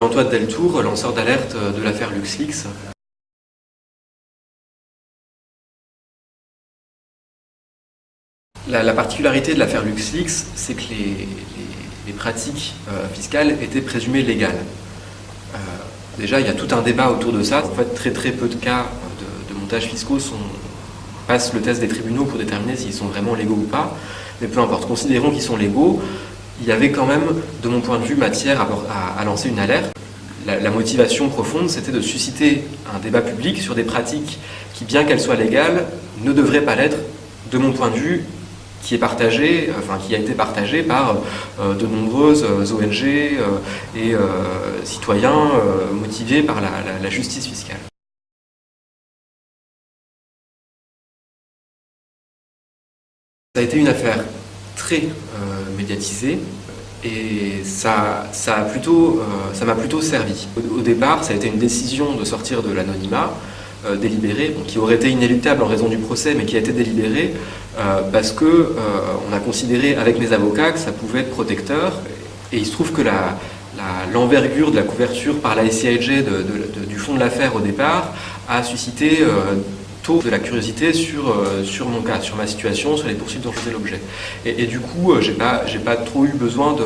Antoine Deltour, lanceur d'alerte de l'affaire LuxLeaks. La particularité de l'affaire LuxLeaks, c'est que les pratiques fiscales étaient présumées légales. Déjà, il y a tout un débat autour de ça. En fait, très peu de cas de montages fiscaux passent le test des tribunaux pour déterminer s'ils sont vraiment légaux ou pas. Mais peu importe, considérons qu'ils sont légaux. Il y avait quand même, de mon point de vue, matière à lancer une alerte. La motivation profonde, c'était de susciter un débat public sur des pratiques qui, bien qu'elles soient légales, ne devraient pas l'être, de mon point de vue, qui a été partagé par de nombreuses ONG et citoyens motivés par la justice fiscale. Ça a été une affaire très médiatisée. Et ça m'a plutôt servi. Au départ, ça a été une décision de sortir de l'anonymat délibérée, qui aurait été inéluctable en raison du procès, mais qui a été délibérée parce que on a considéré avec mes avocats que ça pouvait être protecteur. Et il se trouve que l'envergure de la couverture par la SIAG du fond de l'affaire au départ a suscité de la curiosité sur mon cas, sur ma situation, sur les poursuites dont je faisais l'objet. Et du coup, j'ai pas trop eu besoin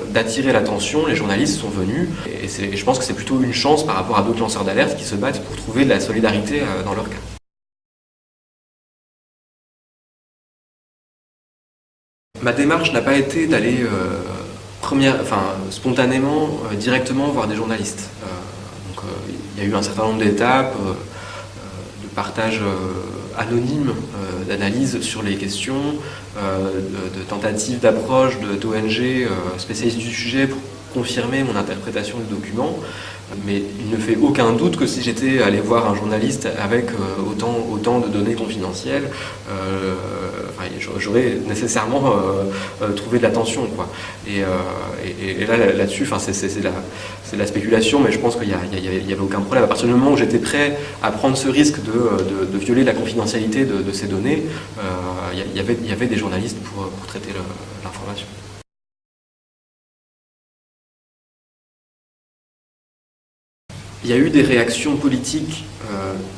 d'attirer l'attention. Les journalistes sont venus et je pense que c'est plutôt une chance par rapport à d'autres lanceurs d'alerte qui se battent pour trouver de la solidarité dans leur cas. Ma démarche n'a pas été d'aller spontanément, directement voir des journalistes. Il y a eu un certain nombre d'étapes, partage anonyme d'analyse sur les questions, de tentatives d'approche d'ONG spécialistes du sujet pour confirmer mon interprétation du document. Mais il ne fait aucun doute que si j'étais allé voir un journaliste avec autant de données confidentielles, j'aurais nécessairement trouvé de l'attention, quoi. Et là-dessus, c'est la spéculation, mais je pense qu'il n'y avait aucun problème. À partir du moment où j'étais prêt à prendre ce risque de violer la confidentialité de ces données, il y avait des journalistes pour traiter l'information. Il y a eu des réactions politiques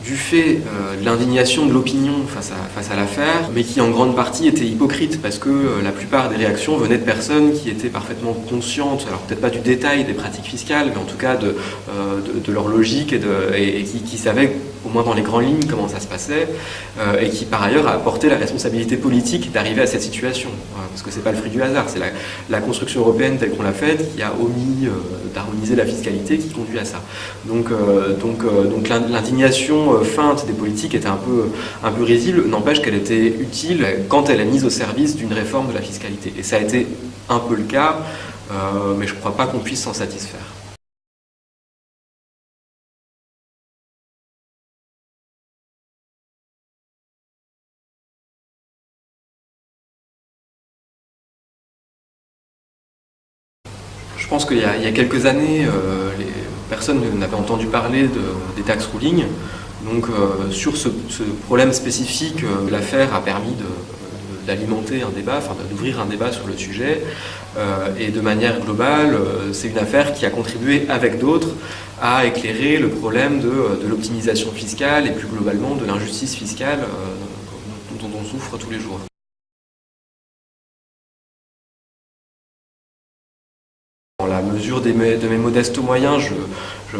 du fait de l'indignation de l'opinion face à l'affaire, mais qui en grande partie étaient hypocrites parce que la plupart des réactions venaient de personnes qui étaient parfaitement conscientes, alors peut-être pas du détail des pratiques fiscales, mais en tout cas de leur logique et qui savaient au moins dans les grandes lignes comment ça se passait, et qui par ailleurs a porté la responsabilité politique d'arriver à cette situation, parce que c'est pas le fruit du hasard, c'est la construction européenne telle qu'on l'a faite qui a omis d'harmoniser la fiscalité qui conduit à ça. Donc l'indignation feinte des politiques était un peu risible, n'empêche qu'elle était utile quand elle est mise au service d'une réforme de la fiscalité. Et ça a été un peu le cas, mais je ne crois pas qu'on puisse s'en satisfaire. Je pense qu'il y a quelques années, personne n'avait entendu parler des tax rulings. Donc sur ce problème spécifique, l'affaire a permis d'alimenter un débat, d'ouvrir un débat sur le sujet. Et de manière globale, c'est une affaire qui a contribué avec d'autres à éclairer le problème de l'optimisation fiscale et plus globalement de l'injustice fiscale dont on souffre tous les jours. Dans la mesure de mes modestes moyens, je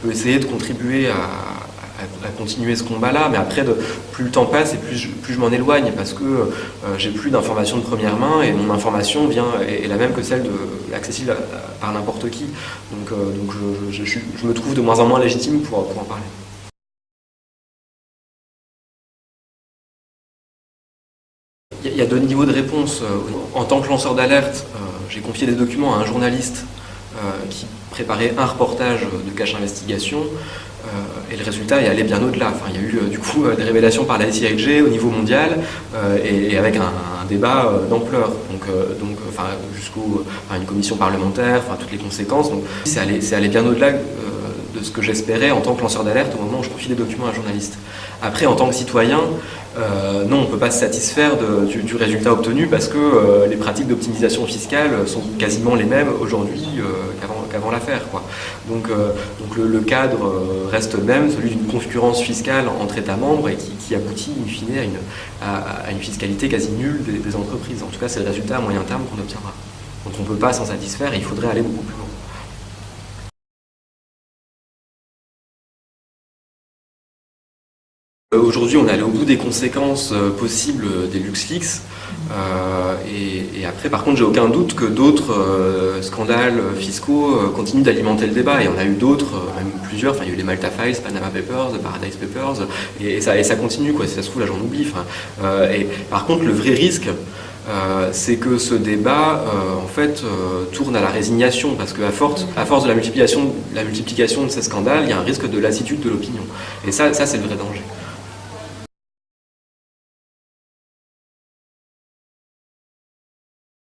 peux essayer de contribuer à continuer ce combat-là, mais après, plus le temps passe et plus je m'en éloigne, parce que j'ai plus d'informations de première main et mon information est la même que celle accessible par n'importe qui. Donc je me trouve de moins en moins légitime pour en parler. Il y a deux niveaux de réponse. En tant que lanceur d'alerte, j'ai confié des documents à un journaliste qui préparait un reportage de Cache Investigation, et le résultat est allé bien au-delà. Il y a eu du coup des révélations par la SIAG au niveau mondial et avec un débat d'ampleur, jusqu'à une commission parlementaire, toutes les conséquences. Donc c'est allé bien au-delà de ce que j'espérais en tant que lanceur d'alerte au moment où je confie des documents à un journaliste. Après, en tant que citoyen, non, on ne peut pas se satisfaire du résultat obtenu parce que les pratiques d'optimisation fiscale sont quasiment les mêmes aujourd'hui qu'avant. qu'avant l'affaire, quoi. Donc le cadre reste le même, celui d'une concurrence fiscale entre États membres et qui aboutit in fine à une fiscalité quasi nulle des entreprises. En tout cas, c'est le résultat à moyen terme qu'on obtiendra. Donc on ne peut pas s'en satisfaire et il faudrait aller beaucoup plus loin. Aujourd'hui, on est allé au bout des conséquences possibles des LuxLeaks. Et après, par contre, j'ai aucun doute que d'autres scandales fiscaux continuent d'alimenter le débat. Et il y en a eu d'autres, même plusieurs. Enfin, il y a eu les Malta Files, Panama Papers, Paradise Papers, et ça continue, quoi. Si ça se trouve, là, j'en oublie. Et par contre, le vrai risque, c'est que ce débat, en fait, tourne à la résignation, parce qu'à force de la multiplication de ces scandales, il y a un risque de lassitude de l'opinion. Et ça, c'est le vrai danger.